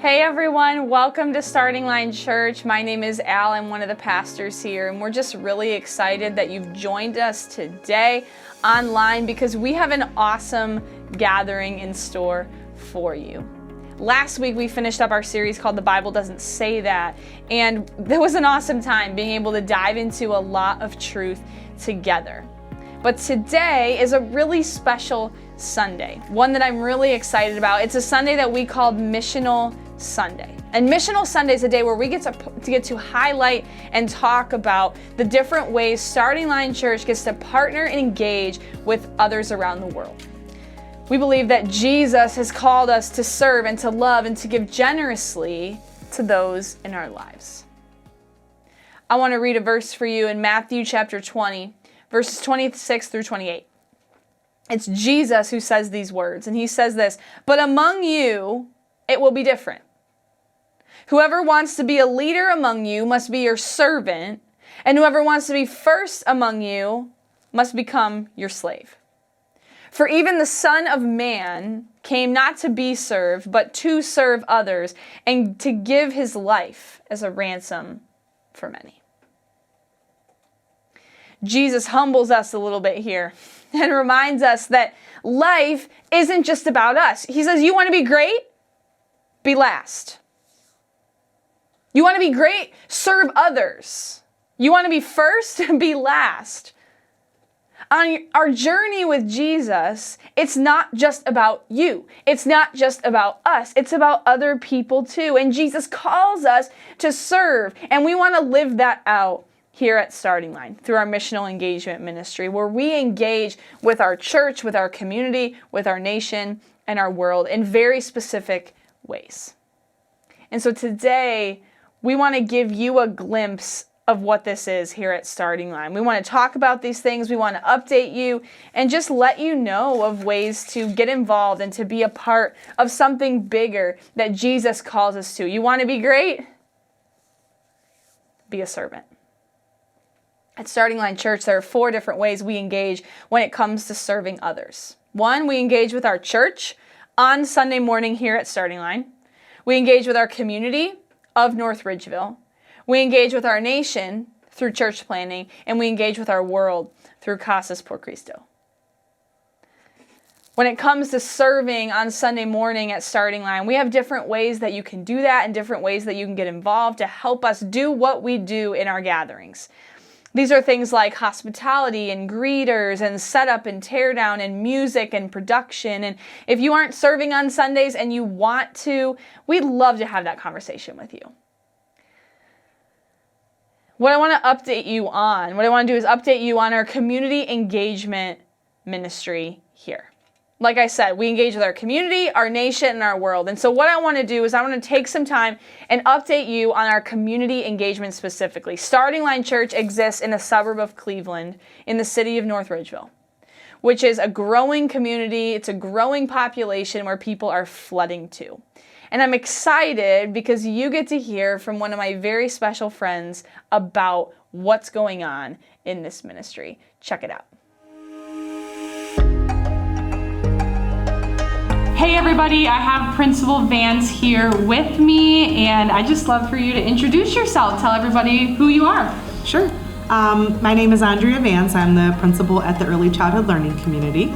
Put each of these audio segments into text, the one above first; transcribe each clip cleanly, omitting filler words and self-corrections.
Hey everyone, welcome to Starting Line Church. My name is Al, I'm one of the pastors here, and we're just really excited that you've joined us today online because we have an awesome gathering in store for you. Last week we finished up our series called The Bible Doesn't Say That, and there was an awesome time being able to dive into a lot of truth together. But today is a really special Sunday, one that I'm really excited about. It's a Sunday that we called Missional Sunday. And Missional Sunday is a day where we get to highlight and talk about the different ways Starting Line Church gets to partner and engage with others around the world. We believe that Jesus has called us to serve and to love and to give generously to those in our lives. I want to read a verse for you in Matthew chapter 20, verses 26 through 28. It's Jesus who says these words, and he says this, "But among you, it will be different. Whoever wants to be a leader among you must be your servant, and whoever wants to be first among you must become your slave. For even the Son of Man came not to be served, but to serve others, and to give his life as a ransom for many." Jesus humbles us a little bit here and reminds us that life isn't just about us. He says, you want to be great? Be last. You want to be great? Serve others. You want to be first? Be last. On our journey with Jesus, it's not just about you. It's not just about us. It's about other people too. And Jesus calls us to serve. And we want to live that out here at Starting Line through our missional engagement ministry, where we engage with our church, with our community, with our nation, and our world in very specific ways. And so today, we want to give you a glimpse of what this is here at Starting Line. We want to talk about these things. We want to update you and just let you know of ways to get involved and to be a part of something bigger that Jesus calls us to. You want to be great? Be a servant. At Starting Line Church, there are 4 different ways we engage when it comes to serving others. 1, we engage with our church on Sunday morning here at Starting Line. We engage with our community of North Ridgeville. We engage with our nation through church planning, and we engage with our world through Casas por Cristo. When it comes to serving on Sunday morning at Starting Line, we have different ways that you can do that and different ways that you can get involved to help us do what we do in our gatherings. These are things like hospitality and greeters and setup and tear down and music and production. And if you aren't serving on Sundays and you want to, we'd love to have that conversation with you. What I want to do is update you on our community engagement ministry here. Like I said, we engage with our community, our nation, and our world. And so what I want to do is I want to take some time and update you on our community engagement specifically. Starting Line Church exists in a suburb of Cleveland in the city of North Ridgeville, which is a growing community. It's a growing population where people are flooding to. And I'm excited because you get to hear from one of my very special friends about what's going on in this ministry. Check it out. Hey everybody, I have Principal Vance here with me, and I'd just love for you to introduce yourself. Tell everybody who you are. Sure. My name is Andrea Vance. I'm the principal at the Early Childhood Learning Community.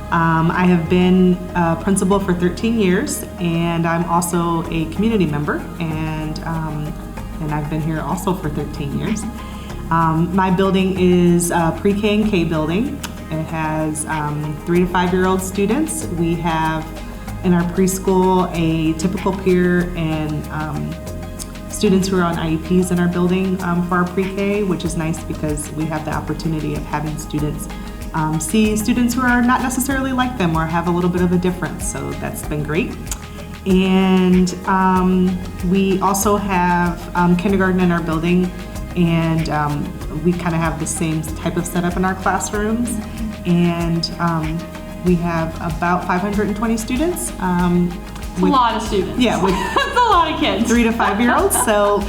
I have been a principal for 13 years, and I'm also a community member, and I've been here also for 13 years. My building is a pre-K and K building. It has 3 to 5-year-old students. We have in our preschool a typical peer and students who are on IEPs in our building for our pre-K, which is nice because we have the opportunity of having students see students who are not necessarily like them or have a little bit of a difference. So that's been great. And we also have kindergarten in our building, and we kind of have the same type of setup in our classrooms. And we have about 520 students. It's a lot of students. Yeah, with that's a lot of kids. 3 to 5-year-olds. So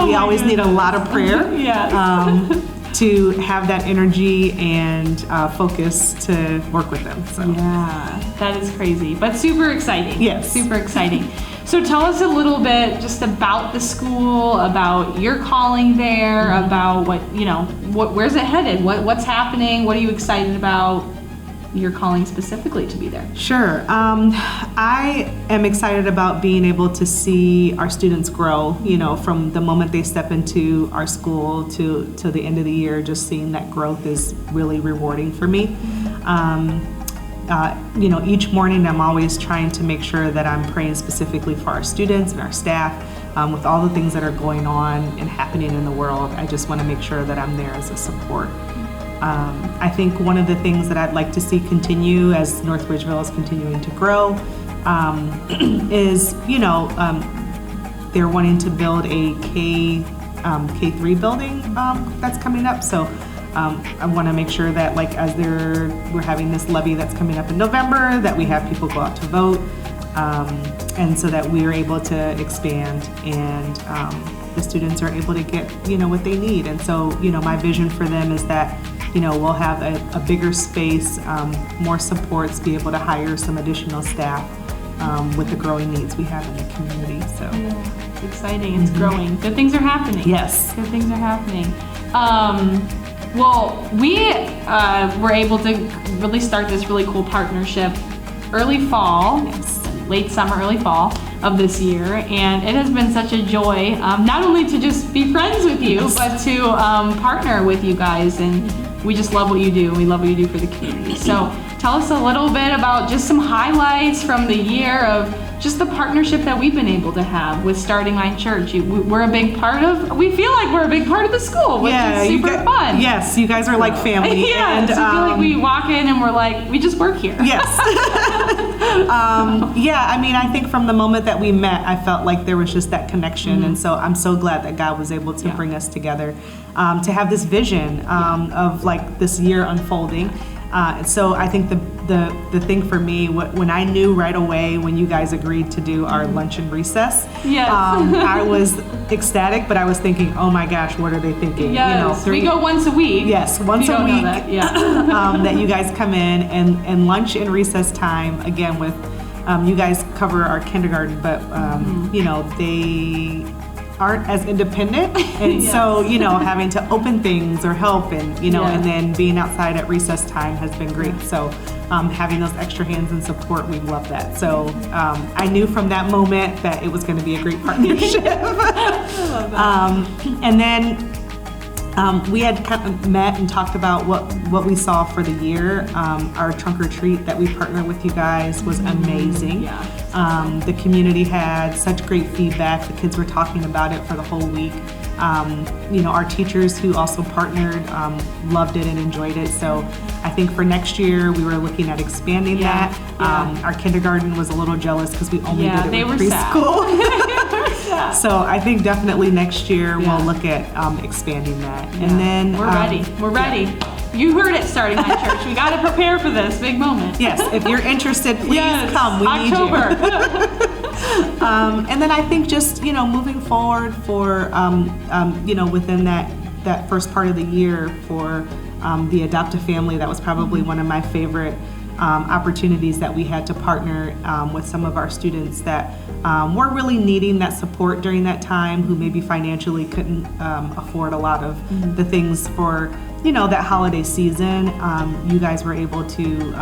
we always need a lot of prayer. Yes. To have that energy and focus to work with them. So. Yeah, that is crazy, but super exciting. Yes. Super exciting. So tell us a little bit just about the school, about your calling there, about where's it headed? What's happening? What are you excited about? Your calling specifically to be there? Sure. I am excited about being able to see our students grow, from the moment they step into our school to the end of the year. Just seeing that growth is really rewarding for me. Each morning I'm always trying to make sure that I'm praying specifically for our students and our staff. With all the things that are going on and happening in the world, I just want to make sure that I'm there as a support. I think one of the things that I'd like to see continue as North Ridgeville is continuing to grow is, they're wanting to build a K3 building that's coming up. So I want to make sure that as we're having this levy that's coming up in November, that we have people go out to vote, and so that we are able to expand and the students are able to get, what they need. And so, my vision for them is that, we'll have a bigger space, more supports, be able to hire some additional staff with the growing needs we have in the community. So it's exciting. It's growing. Good things are happening. Yes. Good things are happening. Well, we were able to really start this really cool partnership early fall, late summer, early fall of this year, and it has been such a joy, not only to just be friends with you, but to partner with you guys, and we just love what you do. We love what you do for the community. So tell us a little bit about just some highlights from the year of just the partnership that we've been able to have with Starting Line Church. We're a big part of, we feel like we're a big part of the school, which is super fun. Yes, you guys are like family. And so I feel like we walk in and we're like, we just work here. Yes. I think from the moment that we met, I felt like there was just that connection. And so I'm so glad that God was able to bring us together to have this vision of this year unfolding. So I think the thing for me, when I knew right away when you guys agreed to do our lunch and recess, I was ecstatic, but I was thinking, oh my gosh, what are they thinking? Yes, we go once a week. Yes, once a week. That you guys come in and lunch and recess time, again with, you guys cover our kindergarten, but they aren't as independent, and so having to open things or help, and and then being outside at recess time has been great. So having those extra hands and support, we love that. So I knew from that moment that it was going to be a great partnership. I love that. And then we had kind of met and talked about what we saw for the year. Our trunk or treat that we partnered with you guys was amazing. The community had such great feedback. The kids were talking about it for the whole week. Our teachers who also partnered loved it and enjoyed it. So I think for next year we were looking at expanding that. Our kindergarten was a little jealous because we only did it with preschool. So I think definitely next year we'll look at expanding that. And then we're ready. We're ready. You heard it, Starting Line Church. We got to prepare for this big moment. Yes, if you're interested, please come. We October. need you. And then I think just moving forward for within that first part of the year for the adoptive family, that was probably one of my favorite opportunities that we had to partner with some of our students that were really needing that support during that time, who maybe financially couldn't afford a lot of the things for that holiday season. You guys were able to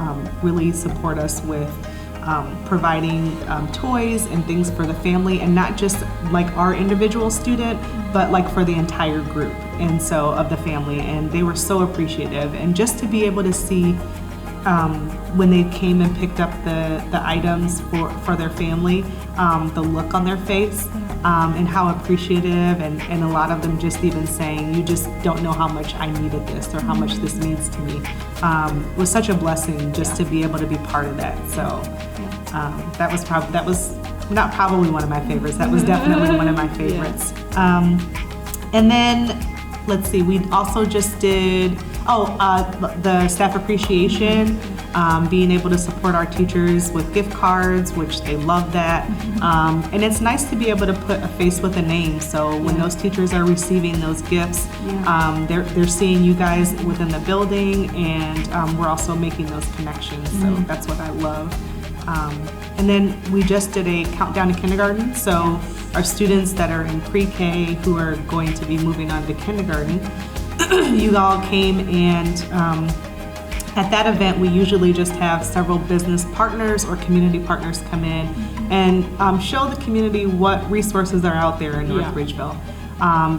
really support us with providing toys and things for the family, and not just our individual student, but for the entire group, and so of the family. And they were so appreciative, and just to be able to see when they came and picked up the items for their family, the look on their face, and how appreciative, and a lot of them just even saying, you just don't know how much I needed this, or how much this means to me, was such a blessing just to be able to be part of that. So that was not probably one of my favorites. That was definitely one of my favorites. And then let's see, we also just did the staff appreciation, being able to support our teachers with gift cards, which they love that. And it's nice to be able to put a face with a name. So when those teachers are receiving those gifts, they're seeing you guys within the building, and we're also making those connections. So that's what I love. And then we just did a countdown to kindergarten. So our students that are in pre-K who are going to be moving on to kindergarten, you all came, and at that event we usually just have several business partners or community partners come in and show the community what resources are out there in North Ridgeville.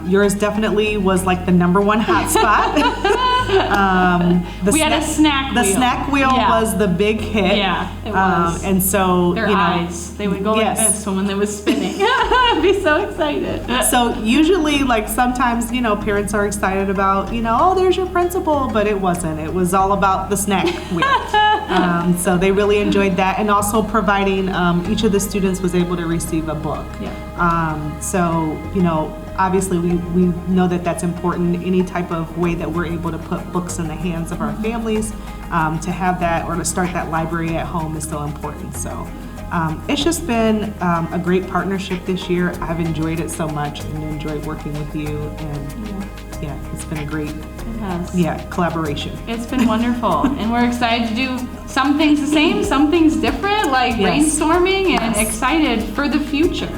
Yours definitely was like the number one hotspot. We had a snack wheel. The snack wheel was the big hit. Yeah, it was. And so, Their eyes, they would go like this when it was spinning. I'd be so excited. So usually, like sometimes, parents are excited about, oh, there's your principal, but it wasn't. It was all about the snack wheel. So they really enjoyed that, and also providing each of the students was able to receive a book. So, obviously we know that that's important. Any type of way that we're able to put books in the hands of our families, to have that or to start that library at home is so important. So it's just been a great partnership this year. I've enjoyed it so much and enjoyed working with you, and it's been a great collaboration. It's been wonderful, and we're excited to do some things the same, some things different, like brainstorming, and excited for the future.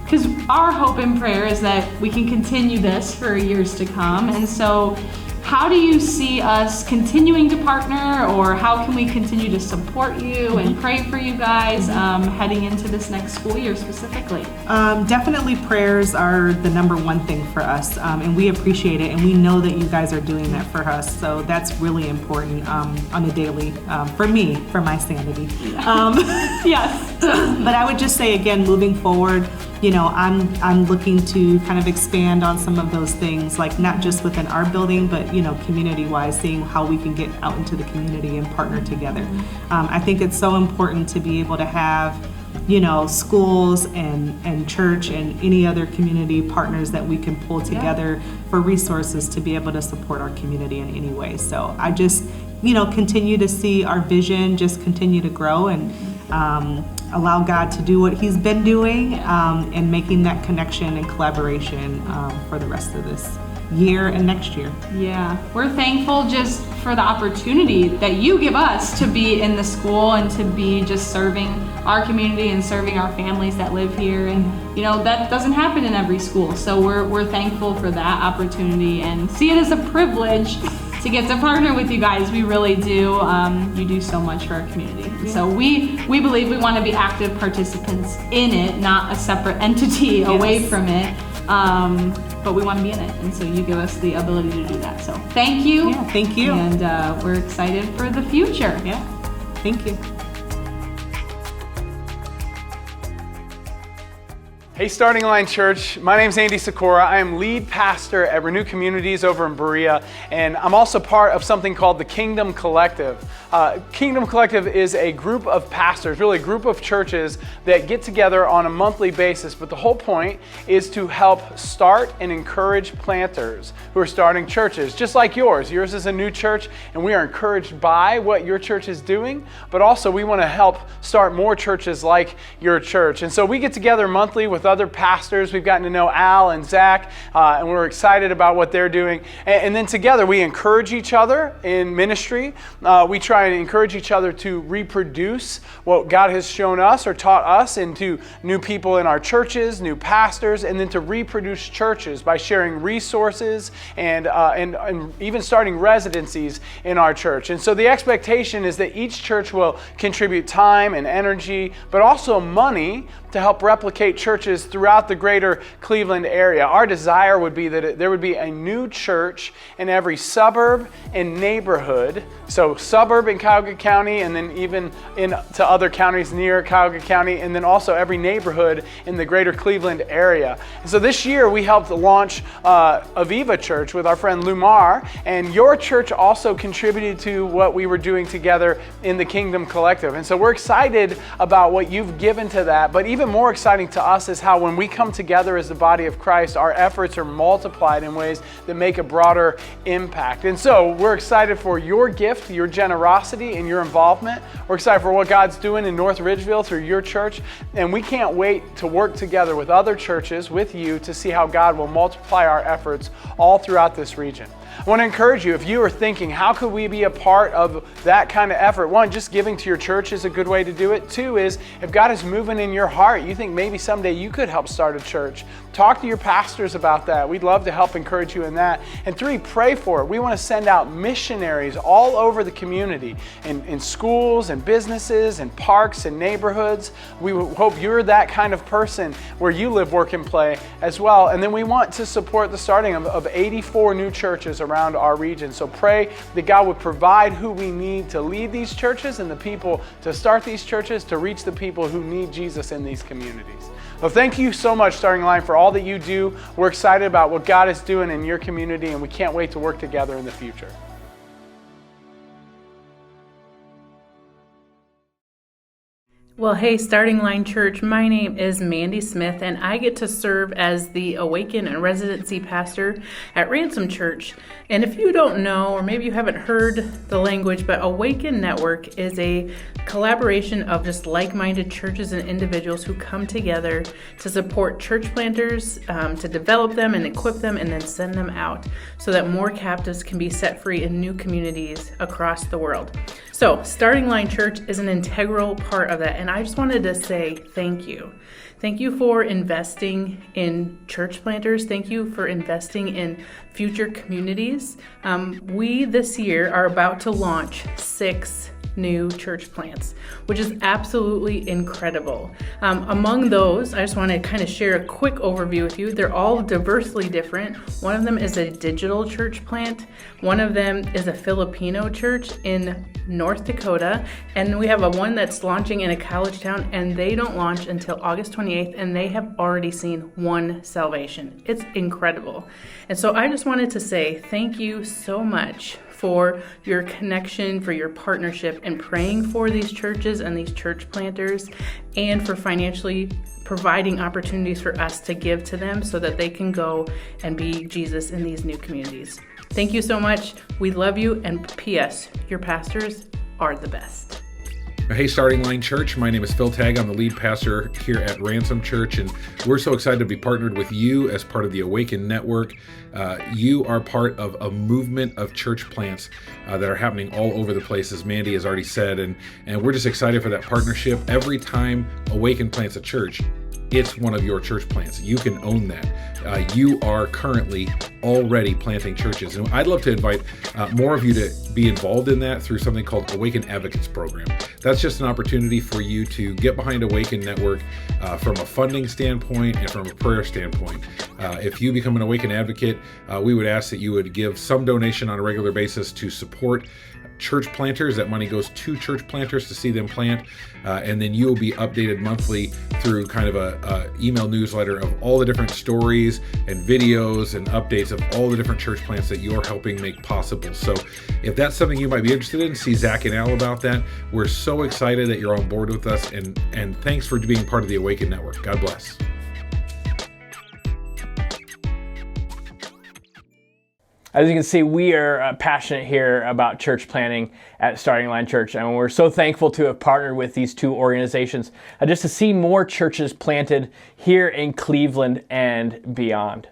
Because our hope and prayer is that we can continue this for years to come. And so how do you see us continuing to partner, or how can we continue to support you and pray for you guys heading into this next school year specifically? Definitely prayers are the number one thing for us, and we appreciate it, and we know that you guys are doing that for us. So that's really important on a daily, for me, for my sanity. Yes. But I would just say again, moving forward, I'm looking to kind of expand on some of those things, like not just within our building, but community-wise, seeing how we can get out into the community and partner together. I think it's so important to be able to have, schools and church and any other community partners that we can pull together for resources to be able to support our community in any way. So I just, continue to see our vision just continue to grow, and allow God to do what He's been doing, and making that connection and collaboration for the rest of this year and next year. Yeah, we're thankful just for the opportunity that you give us to be in the school and to be just serving our community and serving our families that live here. And that doesn't happen in every school, so we're thankful for that opportunity and see it as a privilege to get to partner with you guys. We really do. You do so much for our community. So we believe we want to be active participants in it, not a separate entity away from it. But we want to be in it, and so you give us the ability to do that. So thank you. Yeah, thank you. And we're excited for the future. Yeah, thank you. Hey Starting Line Church, my name's Andy Sikora. I am lead pastor at Renew Communities over in Berea, and I'm also part of something called the Kingdom Collective. Kingdom Collective is a group of pastors, really a group of churches that get together on a monthly basis, but the whole point is to help start and encourage planters who are starting churches, just like yours. Yours is a new church, and we are encouraged by what your church is doing, but also we want to help start more churches like your church. And so we get together monthly with other pastors. We've gotten to know Al and Zach, and we're excited about what they're doing. And then together we encourage each other in ministry. We try and encourage each other to reproduce what God has shown us or taught us into new people in our churches, new pastors, and then to reproduce churches by sharing resources and even starting residencies in our church. And so the expectation is that each church will contribute time and energy, but also money to help replicate churches throughout the greater Cleveland area. Our desire would be that there would be a new church in every suburb and neighborhood. So suburb in Cuyahoga County, and then even into other counties near Cuyahoga County, and then also every neighborhood in the greater Cleveland area. And so this year we helped launch Aviva Church with our friend Lumar, and your church also contributed to what we were doing together in the Kingdom Collective. And so we're excited about what you've given to that, but even more exciting to us is how when we come together as the body of Christ, our efforts are multiplied in ways that make a broader impact. And so we're excited for your gift, your generosity, and your involvement. We're excited for what God's doing in North Ridgeville through your church. And we can't wait to work together with other churches, with you, to see how God will multiply our efforts all throughout this region. I want to encourage you, if you are thinking, how could we be a part of that kind of effort? One, just giving to your church is a good way to do it. Two is, if God is moving in your heart, you think maybe someday you could help start a church. Talk to your pastors about that. We'd love to help encourage you in that. And three, pray for it. We want to send out missionaries all over the community, in schools and businesses and parks and neighborhoods. We hope you're that kind of person where you live, work, and play as well. And then we want to support the starting of 84 new churches around our region. So pray that God would provide who we need to lead these churches and the people to start these churches, to reach the people who need Jesus in these communities. Well, thank you so much, Starting Line, for all that you do. We're excited about what God is doing in your community, and we can't wait to work together in the future. Well, hey, Starting Line Church, my name is Mandy Smith, and I get to serve as the Awaken and Residency Pastor at Ransom Church. And if you don't know, or maybe you haven't heard the language, but Awaken Network is a collaboration of just like-minded churches and individuals who come together to support church planters, to develop them and equip them, and then send them out so that more captives can be set free in new communities across the world. So, Starting Line Church is an integral part of that, and I just wanted to say thank you. Thank you for investing in church planters. Thank you for investing in future communities. We this year are about to launch 6 new church plants, which is absolutely incredible. Among those, I just want to kind of share a quick overview with you. They're all diversely different. One of them is a digital church plant. One of them is a Filipino church in North Dakota. And we have one that's launching in a college town, and they don't launch until August 28th, and they have already seen 1 salvation. It's incredible. And so I just wanted to say thank you so much for your connection, for your partnership, and praying for these churches and these church planters, and for financially providing opportunities for us to give to them so that they can go and be Jesus in these new communities. Thank you so much. We love you, and P.S. Your pastors are the best. Hey, Starting Line Church. My name is Phil Tagg. I'm the lead pastor here at Ransom Church, and we're so excited to be partnered with you as part of the Awaken Network. You are part of a movement of church plants that are happening all over the place, as Mandy has already said, and we're just excited for that partnership. Every time Awaken plants a church, it's one of your church plants. You can own that. You are currently already planting churches. And I'd love to invite more of you to be involved in that through something called Awaken Advocates program. That's just an opportunity for you to get behind Awaken Network from a funding standpoint and from a prayer standpoint. If you become an Awaken Advocate, we would ask that you would give some donation on a regular basis to support church planters. That money goes to church planters to see them plant, and then you will be updated monthly through kind of a email newsletter of all the different stories and videos and updates of all the different church plants that you're helping make possible. So if that's something you might be interested in, see Zach and Al about that. We're so excited that you're on board with us, and thanks for being part of the Awaken Network. God bless. As you can see, we are passionate here about church planting at Starting Line Church, and we're so thankful to have partnered with these 2 organizations just to see more churches planted here in Cleveland and beyond.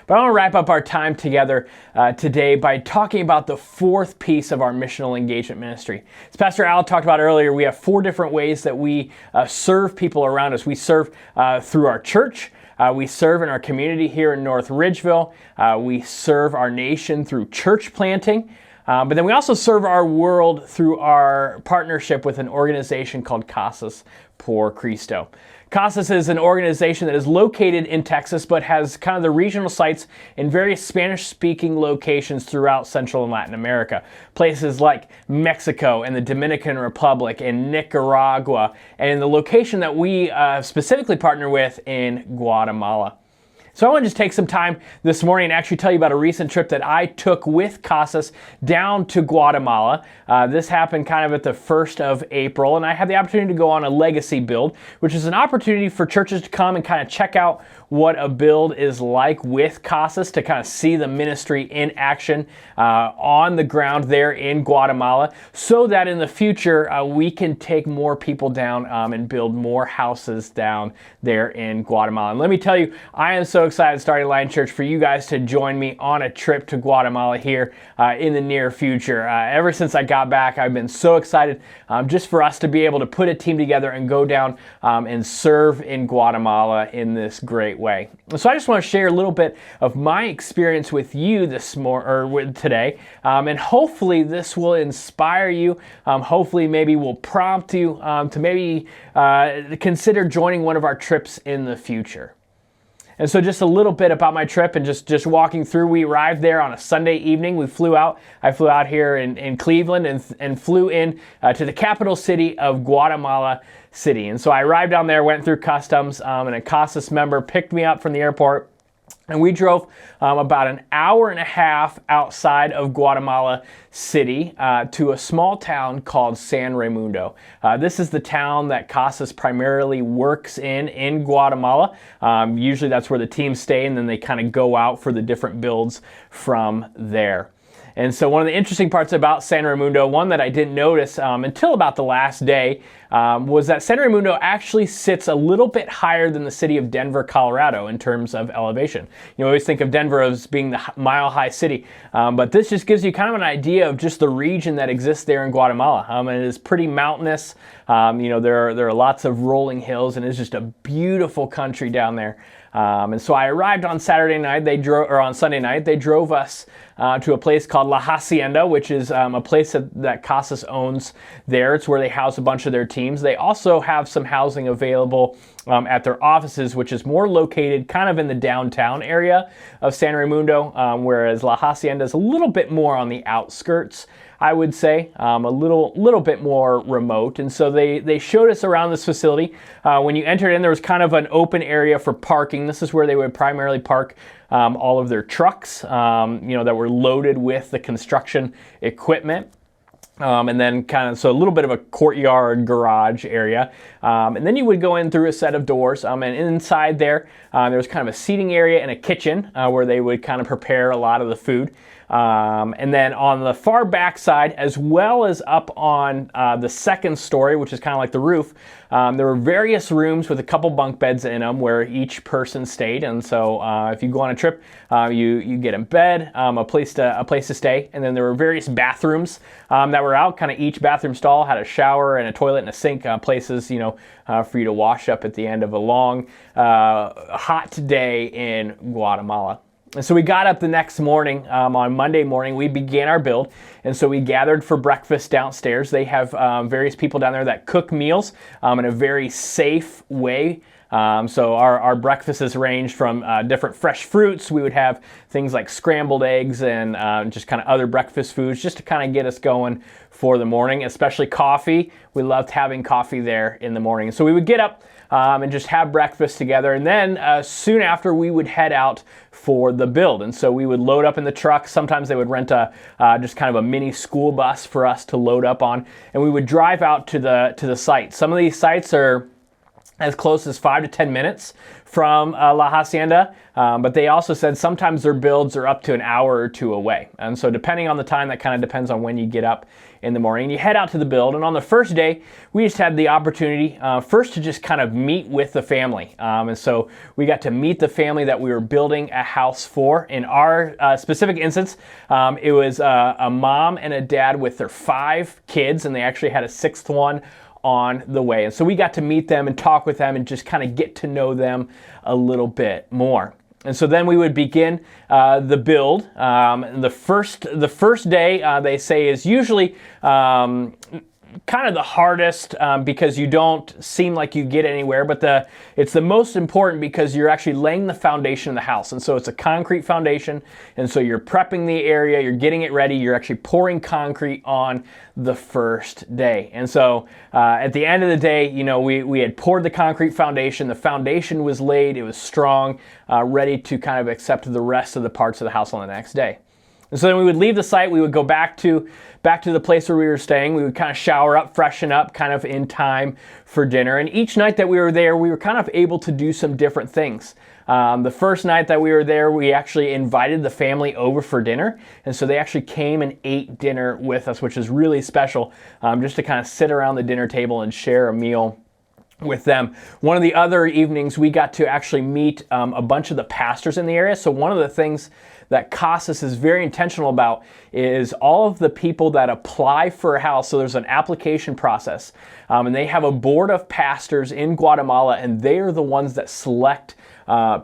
But I want to wrap up our time together today by talking about the 4th piece of our missional engagement ministry. As Pastor Al talked about earlier, we have 4 different ways that we serve people around us. We serve through our church. We serve in our community here in North Ridgeville. We serve our nation through church planting. But then we also serve our world through our partnership with an organization called Casas por Cristo. Casas is an organization that is located in Texas, but has kind of the regional sites in various Spanish-speaking locations throughout Central and Latin America. Places like Mexico and the Dominican Republic and Nicaragua, and the location that we specifically partner with in Guatemala. So I want to just take some time this morning and actually tell you about a recent trip that I took with Casas down to Guatemala. This happened kind of at the 1st of April, and I had the opportunity to go on a legacy build, which is an opportunity for churches to come and kind of check out what a build is like with Casas, to kind of see the ministry in action on the ground there in Guatemala, so that in the future we can take more people down and build more houses down there in Guatemala. And let me tell you, I am so excited, Starting Line Church, for you guys to join me on a trip to Guatemala here in the near future. Ever since I got back, I've been so excited just for us to be able to put a team together and go down and serve in Guatemala in this great way. So I just want to share a little bit of my experience with you today, and hopefully this will inspire you. Hopefully maybe will prompt you to maybe consider joining one of our trips in the future. And so just a little bit about my trip and just walking through. We arrived there on a Sunday evening. I flew out here in Cleveland and flew in to the capital city of Guatemala City. And so I arrived down there, went through customs, and a Casas member picked me up from the airport. And we drove about an hour and a half outside of Guatemala City to a small town called San Raimundo. This is the town that Casas primarily works in Guatemala. Usually that's where the teams stay, and then they kind of go out for the different builds from there. And so one of the interesting parts about San Raimundo, one that I didn't notice until about the last day, was that San Raimundo actually sits a little bit higher than the city of Denver, Colorado in terms of elevation. You always think of Denver as being the mile-high city, but this just gives you kind of an idea of just the region that exists there in Guatemala. And it is pretty mountainous. There are lots of rolling hills, and it's just a beautiful country down there. And so I arrived on Saturday night. On Sunday night, they drove us to a place called La Hacienda, which is a place that Casas owns there. It's where they house a bunch of their teams. They also have some housing available at their offices, which is more located kind of in the downtown area of San Raimundo, whereas La Hacienda is a little bit more on the outskirts, I would say, a little bit more remote. And so they showed us around this facility. When you entered in, there was kind of an open area for parking. This is where they would primarily park all of their trucks, that were loaded with the construction equipment. And then so a little bit of a courtyard garage area. And then you would go in through a set of doors, and inside there was kind of a seating area and a kitchen where they would kind of prepare a lot of the food. And then on the far back side, as well as up on the second story, which is kind of like the roof, there were various rooms with a couple bunk beds in them where each person stayed. And so if you go on a trip, you get a bed, a place to stay, and then there were various bathrooms that were out. Kind of each bathroom stall had a shower and a toilet and a sink, places for you to wash up at the end of a long hot day in Guatemala. And so we got up the next morning, on Monday morning, we began our build. And so we gathered for breakfast downstairs. They have various people down there that cook meals in a very safe way. So our breakfasts range from different fresh fruits. We would have things like scrambled eggs and just kind of other breakfast foods just to kind of get us going for the morning, especially coffee. We loved having coffee there in the morning. So we would get up and just have breakfast together. And then soon after, we would head out for the build. And so we would load up in the truck. Sometimes they would rent just kind of a mini school bus for us to load up on. And we would drive out to the site. Some of these sites are as close as 5 to 10 minutes from La Hacienda, but they also said sometimes their builds are up to an hour or two away. And so depending on the time, that kind of depends on when you get up in the morning. You head out to the build, and on the first day, we just had the opportunity first to just kind of meet with the family. And so we got to meet the family that we were building a house for. In our specific instance, it was a mom and a dad with their 5 kids, and they actually had a 6th one on the way. And so we got to meet them and talk with them and just kind of get to know them a little bit more. And so then we would begin the build. The first day, they say, is usually kind of the hardest because you don't seem like you get anywhere, but it's the most important because you're actually laying the foundation of the house. And so it's a concrete foundation, and so you're prepping the area, you're getting it ready, you're actually pouring concrete on the first day. And so at the end of the day, we had poured the concrete foundation, the foundation was laid, it was strong, ready to kind of accept the rest of the parts of the house on the next day. And so then we would leave the site, we would go back to the place where we were staying, we would kind of shower up, freshen up, kind of in time for dinner. And each night that we were there, we were kind of able to do some different things. The first night that we were there, we actually invited the family over for dinner. And so they actually came and ate dinner with us, which is really special, just to kind of sit around the dinner table and share a meal with them. One of the other evenings, we got to actually meet a bunch of the pastors in the area. So one of the things that CASAS is very intentional about is all of the people that apply for a house. So there's an application process, and they have a board of pastors in Guatemala, and they are the ones that select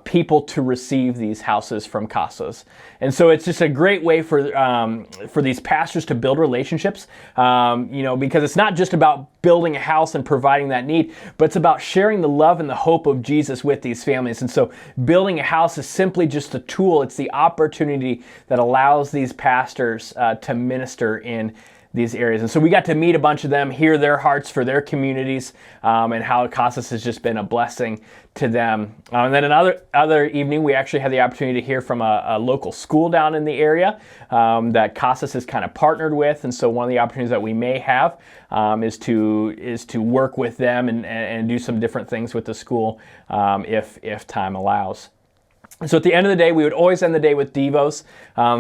people to receive these houses from CASAS. And so it's just a great way for these pastors to build relationships, because it's not just about building a house and providing that need, but it's about sharing the love and the hope of Jesus with these families. And so building a house is simply just a tool. It's the opportunity that allows these pastors to minister in these areas. And so we got to meet a bunch of them, hear their hearts for their communities, and how CASAS has just been a blessing to them. And then another evening, we actually had the opportunity to hear from a local school down in the area that CASAS is kind of partnered with. And so one of the opportunities that we may have is to work with them and do some different things with the school if time allows. So at the end of the day, we would always end the day with devos.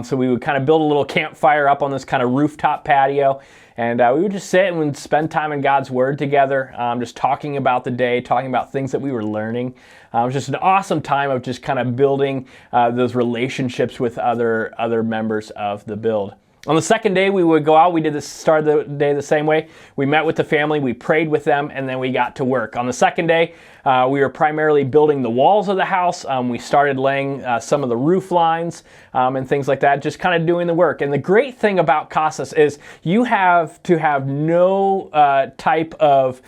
So we would kind of build a little campfire up on this kind of rooftop patio, and we would just sit and we'd spend time in God's Word together, just talking about the day, talking about things that we were learning. It was just an awesome time of just kind of building those relationships with other members of the build. On the second day, we would go out. We did the start of the day the same way. We met with the family, we prayed with them, and then we got to work. On the second day, we were primarily building the walls of the house. We started laying some of the roof lines and things like that, just kind of doing the work. And the great thing about CASAS is you have to have no type of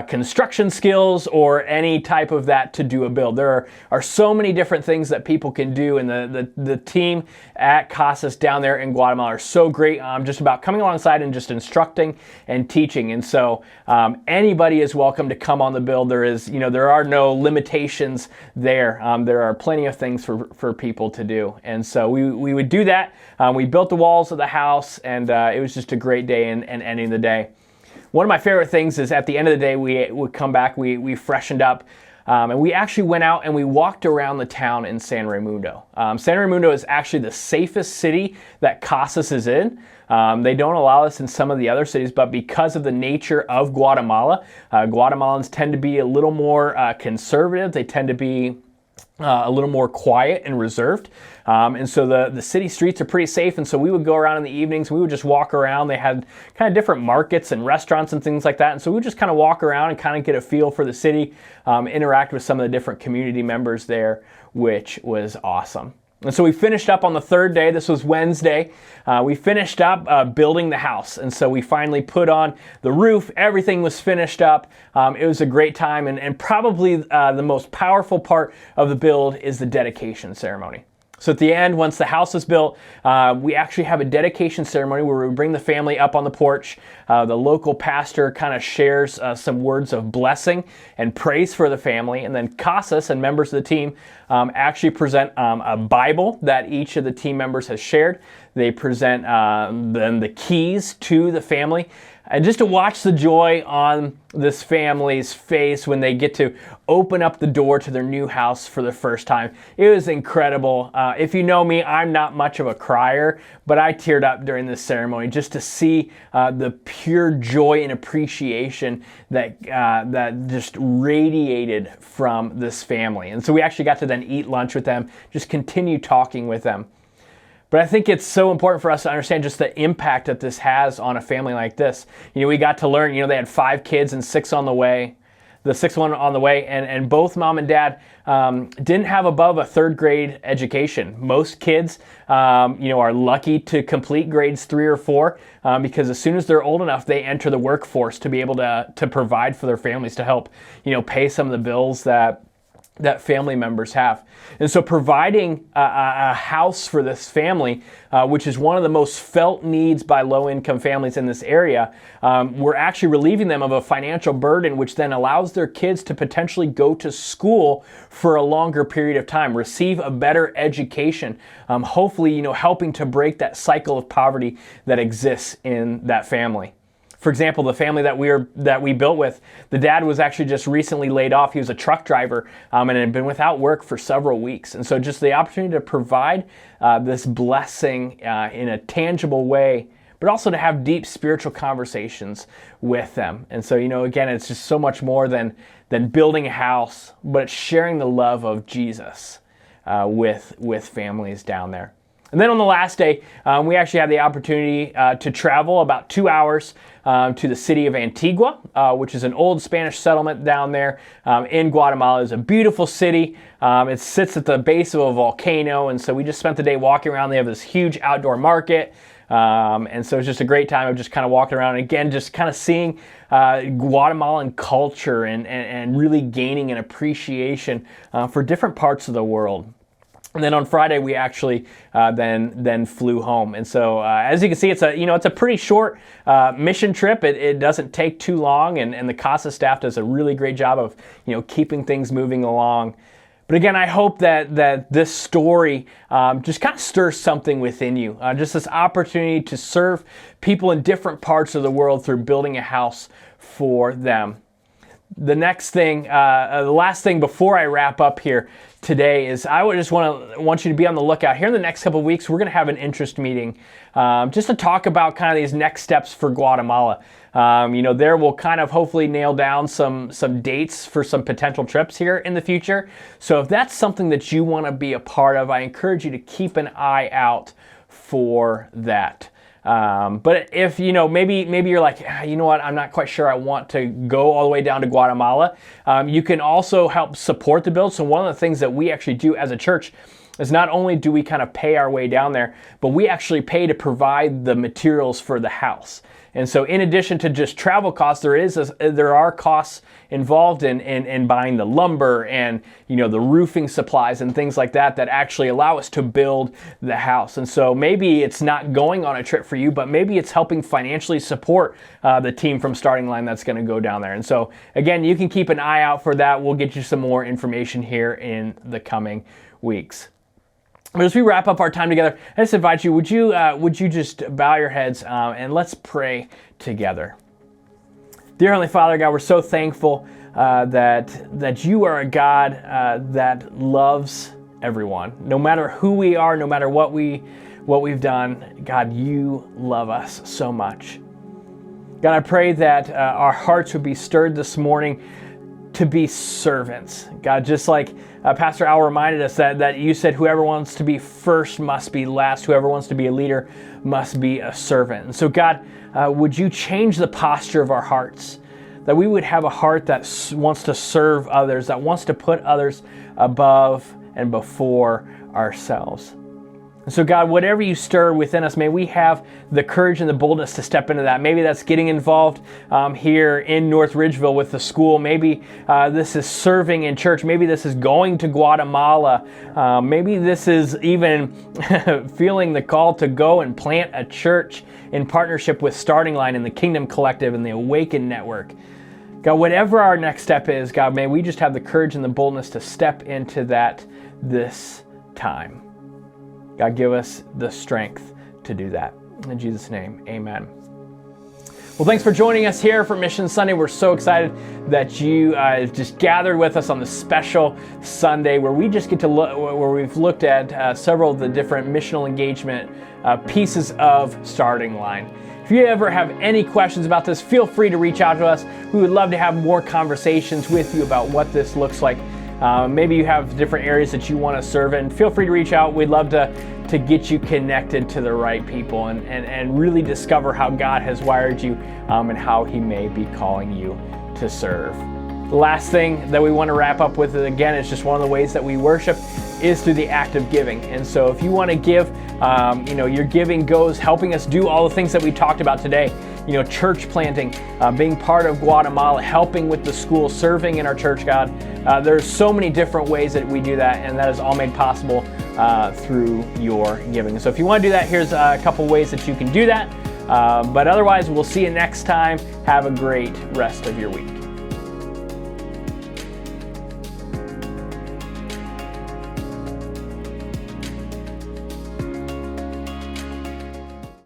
construction skills or any type of that to do a build. There are so many different things that people can do, and the team at CASAS down there in Guatemala are so great just about coming alongside and just instructing and teaching. And so anybody is welcome to come on the build. There are no limitations there. There are plenty of things for people to do. And so we would do that. We built the walls of the house, and it was just a great day and ending the day. One of my favorite things is at the end of the day, we would come back, we freshened up, and we actually went out and we walked around the town in San Raimundo. San Raimundo is actually the safest city that CASAS is in. They don't allow this in some of the other cities, but because of the nature of Guatemala, Guatemalans tend to be a little more conservative. They tend to be a little more quiet and reserved. And so the city streets are pretty safe. And so we would go around in the evenings, we would just walk around. They had kind of different markets and restaurants and things like that. And so we would just kind of walk around and kind of get a feel for the city, interact with some of the different community members there, which was awesome. And so we finished up on the third day. This was Wednesday. We finished up building the house. And so we finally put on the roof. Everything was finished up. It was a great time. And probably the most powerful part of the build is the dedication ceremony. So at the end, once the house is built, we actually have a dedication ceremony where we bring the family up on the porch. The local pastor kind of shares some words of blessing and praise for the family. And then CASAS and members of the team actually present a Bible that each of the team members has shared. They present then the keys to the family. And just to watch the joy on this family's face when they get to open up the door to their new house for the first time. It was incredible. If you know me, I'm not much of a crier, but I teared up during this ceremony just to see the pure joy and appreciation that just radiated from this family. And so we actually got to then eat lunch with them, just continue talking with them. But I think it's so important for us to understand just the impact that this has on a family like this. We got to learn, they had 5 kids and 6 on the way. the sixth one on the way, and both mom and dad didn't have above a third grade education. Most kids, are lucky to complete grades 3 or 4 because as soon as they're old enough, they enter the workforce to be able to provide for their families, to help, pay some of the bills that family members have. And so providing a house for this family, which is one of the most felt needs by low-income families in this area, we're actually relieving them of a financial burden, which then allows their kids to potentially go to school for a longer period of time, receive a better education, hopefully, helping to break that cycle of poverty that exists in that family. For example, the family that we built with, the dad was actually just recently laid off. He was a truck driver and had been without work for several weeks. And so just the opportunity to provide this blessing in a tangible way, but also to have deep spiritual conversations with them. And so, again, it's just so much more than building a house, but it's sharing the love of Jesus with families down there. And then on the last day, we actually had the opportunity to travel about 2 hours to the city of Antigua, which is an old Spanish settlement down there in Guatemala. It's a beautiful city. It sits at the base of a volcano, and so we just spent the day walking around. They have this huge outdoor market, and so it's just a great time of just kind of walking around. And again, just kind of seeing Guatemalan culture and really gaining an appreciation for different parts of the world. And then on Friday, we actually then flew home. And so as you can see, it's a pretty short mission trip. It doesn't take too long, and the CASA staff does a really great job of keeping things moving along. But again, I hope that this story just kind of stirs something within you. Just this opportunity to serve people in different parts of the world through building a house for them. The next thing, the last thing before I wrap up here today is I would just want you to be on the lookout. Here in the next couple of weeks, we're going to have an interest meeting just to talk about kind of these next steps for Guatemala. There we'll kind of hopefully nail down some dates for some potential trips here in the future. So if that's something that you want to be a part of, I encourage you to keep an eye out for that. But if, maybe you're like, you know what, I'm not quite sure I want to go all the way down to Guatemala. You can also help support the build. So one of the things that we actually do as a church is not only do we kind of pay our way down there, but we actually pay to provide the materials for the house. And so in addition to just travel costs, there are costs involved in buying the lumber and the roofing supplies and things like that actually allow us to build the house. And so maybe it's not going on a trip for you, but maybe it's helping financially support the team from Starting Line that's going to go down there. And so again, you can keep an eye out for that. We'll get you some more information here in the coming weeks. But as we wrap up our time together, I just invite you, would you just bow your heads and let's pray together. Dear Heavenly Father, God, we're so thankful that you are a God that loves everyone. No matter who we are, no matter what we've done, God, you love us so much. God, I pray that our hearts would be stirred this morning to be servants. God, just like Pastor Al reminded us that you said whoever wants to be first must be last. Whoever wants to be a leader must be a servant. And so God, would you change the posture of our hearts, that we would have a heart that wants to serve others, that wants to put others above and before ourselves. And so God, whatever you stir within us, may we have the courage and the boldness to step into that. Maybe that's getting involved here in North Ridgeville with the school. Maybe this is serving in church. Maybe this is going to Guatemala. Maybe this is even feeling the call to go and plant a church in partnership with Starting Line and the Kingdom Collective and the Awaken Network. God, whatever our next step is, God, may we just have the courage and the boldness to step into that this time. God, give us the strength to do that. In Jesus' name, amen. Well, thanks for joining us here for Mission Sunday. We're so excited that you just gathered with us on this special Sunday where we just get to look, where we've looked at several of the different missional engagement pieces of Starting Line. If you ever have any questions about this, feel free to reach out to us. We would love to have more conversations with you about what this looks like. Maybe you have different areas that you want to serve in. Feel free to reach out. We'd love to get you connected to the right people and really discover how God has wired you and how He may be calling you to serve. The last thing that we want to wrap up with, again, is just one of the ways that we worship is through the act of giving. And so if you want to give, your giving goes helping us do all the things that we talked about today. Church planting, being part of Guatemala, helping with the school, serving in our church, God. There's so many different ways that we do that, and that is all made possible through your giving. So if you want to do that, here's a couple ways that you can do that. But otherwise, we'll see you next time. Have a great rest of your week.